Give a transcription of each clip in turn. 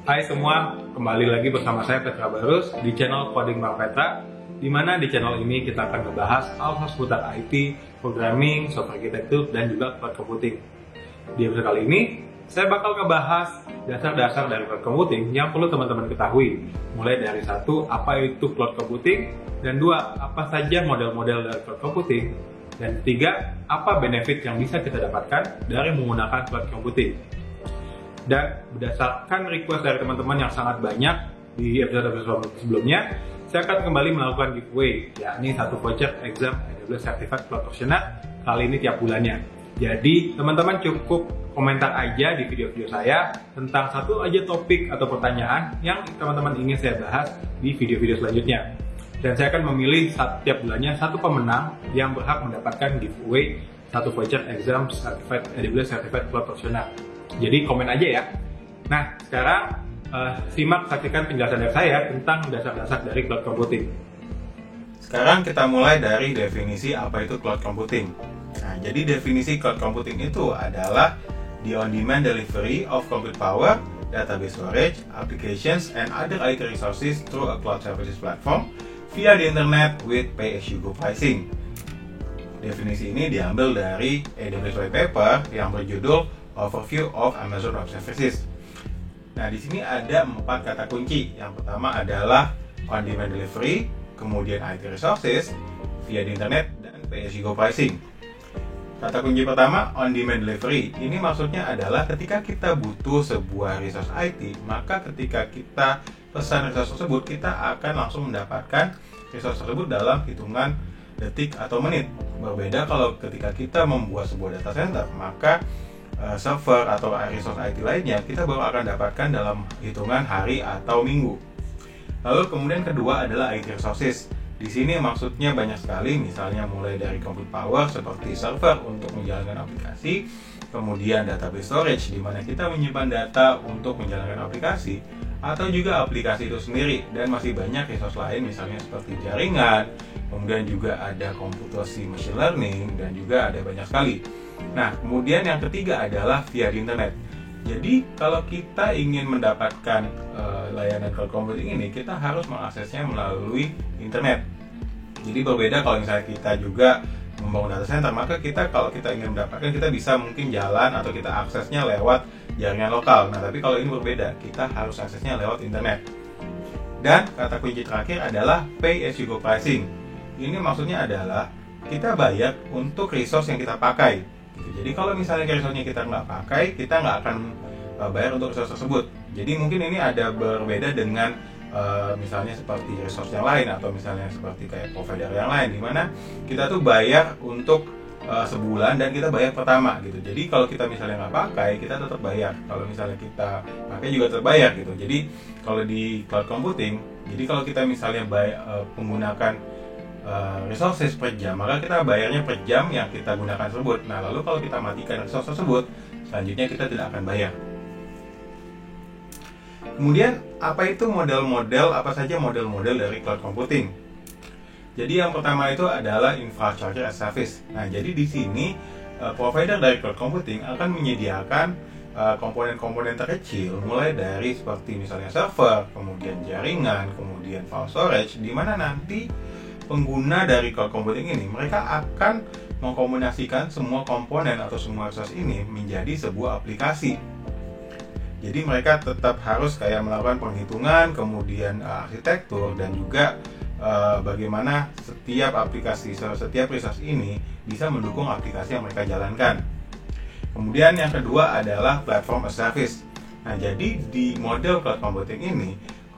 Hai semua, kembali lagi bersama saya Petra Barus di channel Coding Bang Petra, di mana di channel ini kita akan membahas hal-hal seputar IT, programming, software architecture, dan juga cloud computing. Di episode kali ini, saya bakal ngebahas dasar-dasar dari cloud computing yang perlu teman-teman ketahui, mulai dari satu, apa itu cloud computing, dan dua, apa saja model-model dari cloud computing, dan ketiga, apa benefit yang bisa kita dapatkan dari menggunakan cloud computing. Dan berdasarkan request dari teman-teman yang sangat banyak di episode sebelumnya, saya akan kembali melakukan giveaway, yakni satu voucher exam AWS Certified Cloud Professional kali ini tiap bulannya. Jadi teman-teman cukup komentar aja di video-video saya tentang satu aja topik atau pertanyaan yang teman-teman ingin saya bahas di video-video selanjutnya. Dan saya akan memilih setiap bulannya satu pemenang yang berhak mendapatkan giveaway satu voucher exam Certified AWS Certified Cloud Professional. Jadi komen aja ya. Nah, sekarang saksikan penjelasan dari saya tentang dasar-dasar dari cloud computing. Sekarang kita mulai dari definisi apa itu cloud computing. Nah, jadi definisi cloud computing itu adalah the on-demand delivery of compute power, database storage, applications, and other IT resources through a cloud services platform via the internet with pay-as-you-go pricing. Definisi ini diambil dari AWS White Paper yang berjudul Overview of Amazon Web Services. Nah, di sini ada 4 kata kunci. Yang pertama adalah on-demand delivery, kemudian IT resources, via the internet, dan pay-as-you-go pricing. Kata kunci pertama, on-demand delivery. Ini maksudnya adalah ketika kita butuh sebuah resource IT, maka ketika kita pesan resource tersebut, kita akan langsung mendapatkan resource tersebut dalam hitungan detik atau menit. Berbeda kalau ketika kita membuat sebuah data center, maka server atau resource IT lainnya kita baru akan dapatkan dalam hitungan hari atau minggu. Lalu kemudian kedua adalah IT resources. Di sini maksudnya banyak sekali, misalnya mulai dari compute power seperti server untuk menjalankan aplikasi, kemudian database storage di mana kita menyimpan data untuk menjalankan aplikasi, atau juga aplikasi itu sendiri, dan masih banyak resource lain misalnya seperti jaringan, kemudian juga ada komputasi machine learning, dan juga ada banyak sekali. Nah, kemudian yang ketiga adalah via the internet. Jadi, kalau kita ingin mendapatkan layanan cloud computing ini, kita harus mengaksesnya melalui internet. Jadi berbeda kalau misalnya kita juga membangun data center, maka kalau kita ingin mendapatkan, kita bisa mungkin jalan atau kita aksesnya lewat jaringan lokal. Nah, tapi kalau ini berbeda, kita harus aksesnya lewat internet. Dan kata kunci terakhir adalah pay-as-you-go pricing. Ini maksudnya adalah kita bayar untuk resource yang kita pakai. Jadi kalau misalnya resource-nya kita nggak pakai, kita nggak akan bayar untuk resource tersebut. Jadi mungkin ini ada berbeda dengan misalnya seperti resource yang lain, atau misalnya seperti kayak provider yang lain, di mana kita tuh bayar untuk sebulan dan kita bayar pertama gitu. Jadi kalau kita misalnya nggak pakai, kita tetap bayar. Kalau misalnya kita pakai juga tetap bayar gitu. Jadi kalau di cloud computing, jadi kalau kita misalnya menggunakan resources per jam, maka kita bayarnya per jam yang kita gunakan tersebut. Nah, lalu kalau kita matikan resource tersebut, selanjutnya kita tidak akan bayar. Kemudian, apa saja model-model dari cloud computing? Jadi yang pertama itu adalah infrastructure as service. Nah, jadi di sini provider dari cloud computing akan menyediakan komponen-komponen terkecil, mulai dari seperti misalnya server, kemudian jaringan, kemudian file storage, di mana nanti pengguna dari cloud computing ini, mereka akan mengkombinasikan semua komponen atau semua resource ini menjadi sebuah aplikasi. Jadi mereka tetap harus kayak melakukan penghitungan, kemudian arsitektur, dan juga bagaimana setiap resource ini bisa mendukung aplikasi yang mereka jalankan. Kemudian yang kedua adalah platform as service. Nah, jadi di model cloud computing ini,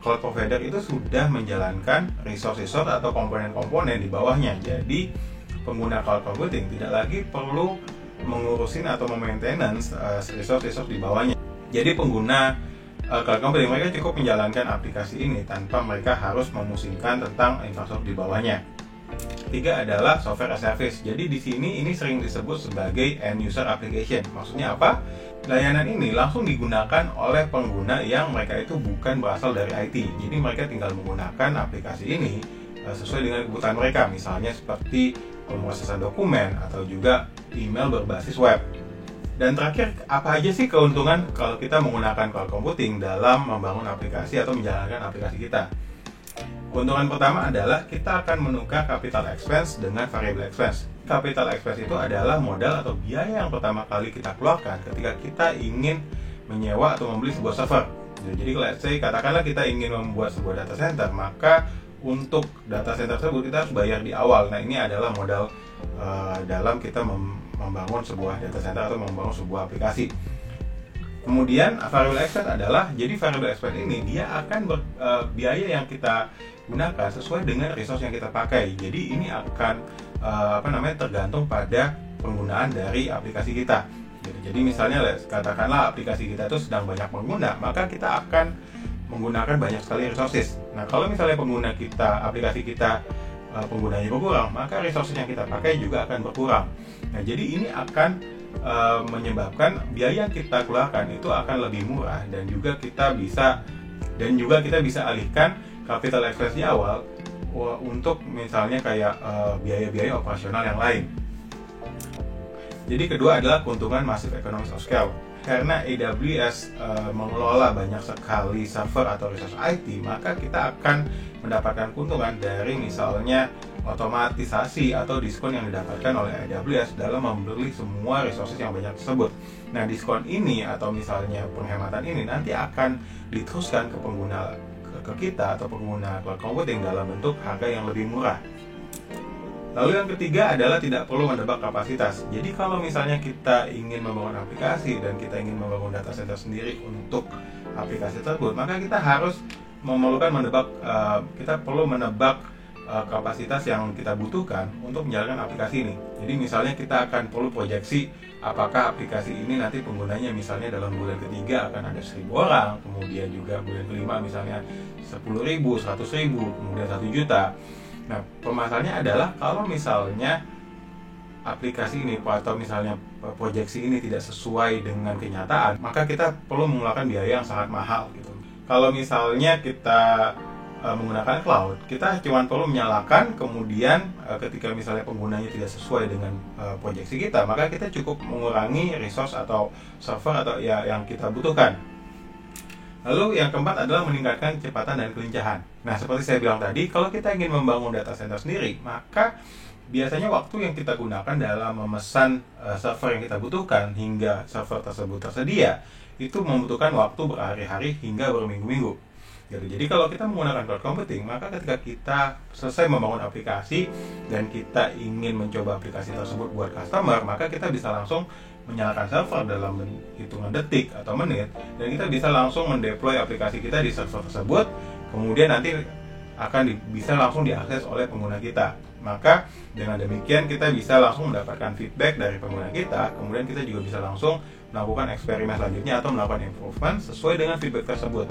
cloud provider itu sudah menjalankan resource atau komponen-komponen di bawahnya. Jadi pengguna cloud computing tidak lagi perlu mengurusin atau maintenance resource di bawahnya. Jadi pengguna cloud computing, mereka cukup menjalankan aplikasi ini tanpa mereka harus memusingkan tentang infrastruktur di bawahnya. Ketiga adalah software as service. Jadi di sini ini sering disebut sebagai end user application. Maksudnya apa? Layanan ini langsung digunakan oleh pengguna yang mereka itu bukan berasal dari IT. Jadi mereka tinggal menggunakan aplikasi ini sesuai dengan kebutuhan mereka. Misalnya seperti pemrosesan dokumen atau juga email berbasis web. Dan terakhir, apa aja sih keuntungan kalau kita menggunakan cloud computing dalam membangun aplikasi atau menjalankan aplikasi kita? Keuntungan pertama adalah kita akan menukar capital expense dengan variable expense. Capital expense itu adalah modal atau biaya yang pertama kali kita keluarkan ketika kita ingin menyewa atau membeli sebuah server. Jadi let's say katakanlah kita ingin membuat sebuah data center, maka untuk data center tersebut kita harus bayar di awal. Nah, ini adalah modal dalam kita membangun sebuah data center atau membangun sebuah aplikasi. Kemudian variable expense adalah, jadi variable expense ini dia akan biaya yang kita gunakan sesuai dengan resource yang kita pakai. Jadi ini akan tergantung pada penggunaan dari aplikasi kita. Jadi misalnya katakanlah aplikasi kita itu sedang banyak pengguna, maka kita akan menggunakan banyak sekali resources. Nah, kalau misalnya pengguna kita, aplikasi kita penggunanya berkurang, maka resources yang kita pakai juga akan berkurang. Nah, jadi ini akan menyebabkan biaya yang kita keluarkan itu akan lebih murah, dan juga kita bisa alihkan capital expense di awal untuk misalnya kayak biaya-biaya operasional yang lain. Jadi kedua adalah keuntungan massive economies of scale. Karena AWS mengelola banyak sekali server atau resource IT, maka kita akan mendapatkan keuntungan dari misalnya otomatisasi atau diskon yang didapatkan oleh AWS dalam membeli semua resources yang banyak tersebut. Nah, diskon ini atau misalnya penghematan ini nanti akan diteruskan ke pengguna ke kita atau pengguna cloud computing dalam bentuk harga yang lebih murah. Lalu yang ketiga adalah tidak perlu menebak kapasitas. Jadi kalau misalnya kita ingin membangun aplikasi dan kita ingin membangun data center sendiri untuk aplikasi tersebut, maka kita harus kita perlu menebak kapasitas yang kita butuhkan untuk menjalankan aplikasi ini. Jadi misalnya kita akan perlu proyeksi apakah aplikasi ini nanti penggunanya misalnya dalam bulan ketiga akan ada 1.000 orang, kemudian juga bulan kelima misalnya 10.000, 100.000, kemudian 1 juta. Nah, permasalahannya adalah kalau misalnya aplikasi ini atau misalnya proyeksi ini tidak sesuai dengan kenyataan, maka kita perlu mengeluarkan biaya yang sangat mahal gitu. Kalau misalnya kita menggunakan cloud, kita cuma perlu menyalakan, kemudian ketika misalnya penggunanya tidak sesuai dengan proyeksi kita, maka kita cukup mengurangi resource atau server atau yang kita butuhkan. Lalu yang keempat adalah meningkatkan kecepatan dan kelincahan. Nah, seperti saya bilang tadi, kalau kita ingin membangun data center sendiri, maka biasanya waktu yang kita gunakan dalam memesan server yang kita butuhkan hingga server tersebut tersedia, itu membutuhkan waktu berhari-hari hingga berminggu-minggu. Jadi kalau kita menggunakan cloud computing, maka ketika kita selesai membangun aplikasi dan kita ingin mencoba aplikasi tersebut buat customer, maka kita bisa langsung menyalakan server dalam hitungan detik atau menit, dan kita bisa langsung mendeploy aplikasi kita di server tersebut, kemudian nanti akan bisa langsung diakses oleh pengguna kita. Maka dengan demikian kita bisa langsung mendapatkan feedback dari pengguna kita, kemudian kita juga bisa langsung melakukan eksperimen selanjutnya atau melakukan improvement sesuai dengan feedback tersebut.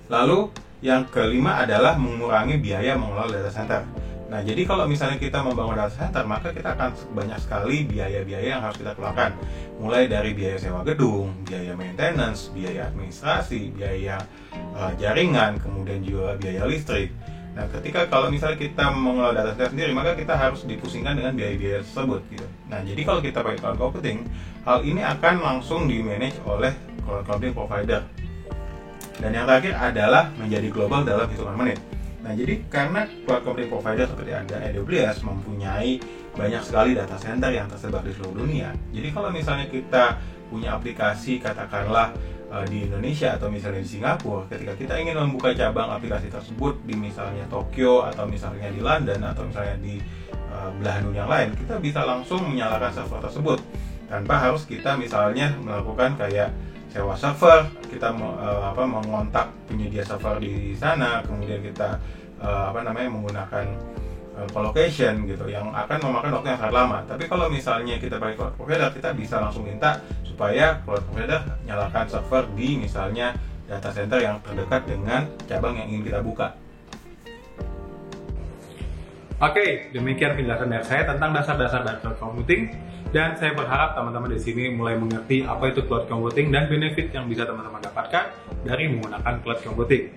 Lalu yang kelima adalah mengurangi biaya mengelola data center. Nah, jadi kalau misalnya kita membangun data center, maka kita akan banyak sekali biaya-biaya yang harus kita keluarkan. Mulai dari biaya sewa gedung, biaya maintenance, biaya administrasi, biaya jaringan, kemudian juga biaya listrik. Nah, kalau misalnya kita mengelola data center sendiri, maka kita harus dipusingkan dengan biaya-biaya tersebut gitu. Nah, jadi kalau kita pakai cloud computing, hal ini akan langsung di-manage oleh cloud computing provider. Dan yang terakhir adalah menjadi global dalam hitungan menit. Nah, jadi karena cloud computing provider seperti AWS mempunyai banyak sekali data center yang tersebar di seluruh dunia. Jadi kalau misalnya kita punya aplikasi katakanlah di Indonesia atau misalnya di Singapura, ketika kita ingin membuka cabang aplikasi tersebut di misalnya Tokyo atau misalnya di London atau misalnya di belahan dunia yang lain, kita bisa langsung menyalakan server tersebut tanpa harus kita misalnya melakukan kayak sewa server, kita mengontak penyedia server di sana, kemudian kita menggunakan colocation gitu yang akan memakan waktu yang sangat lama. Tapi kalau misalnya kita pakai cloud provider, kita bisa langsung minta supaya cloud provider nyalakan server di misalnya data center yang terdekat dengan cabang yang ingin kita buka. Oke, demikian penjelasan dari saya tentang dasar-dasar dari cloud computing, dan saya berharap teman-teman di sini mulai mengerti apa itu cloud computing dan benefit yang bisa teman-teman dapatkan dari menggunakan cloud computing.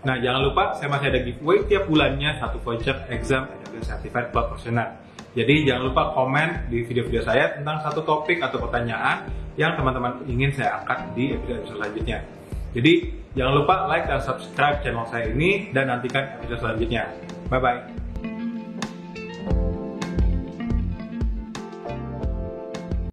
Nah, jangan lupa saya masih ada giveaway tiap bulannya 1 voucher exam AWS Certified Cloud Professional. Jadi jangan lupa komen di video-video saya tentang satu topik atau pertanyaan yang teman-teman ingin saya angkat di episode selanjutnya. Jadi jangan lupa like dan subscribe channel saya ini dan nantikan episode selanjutnya. Bye-bye.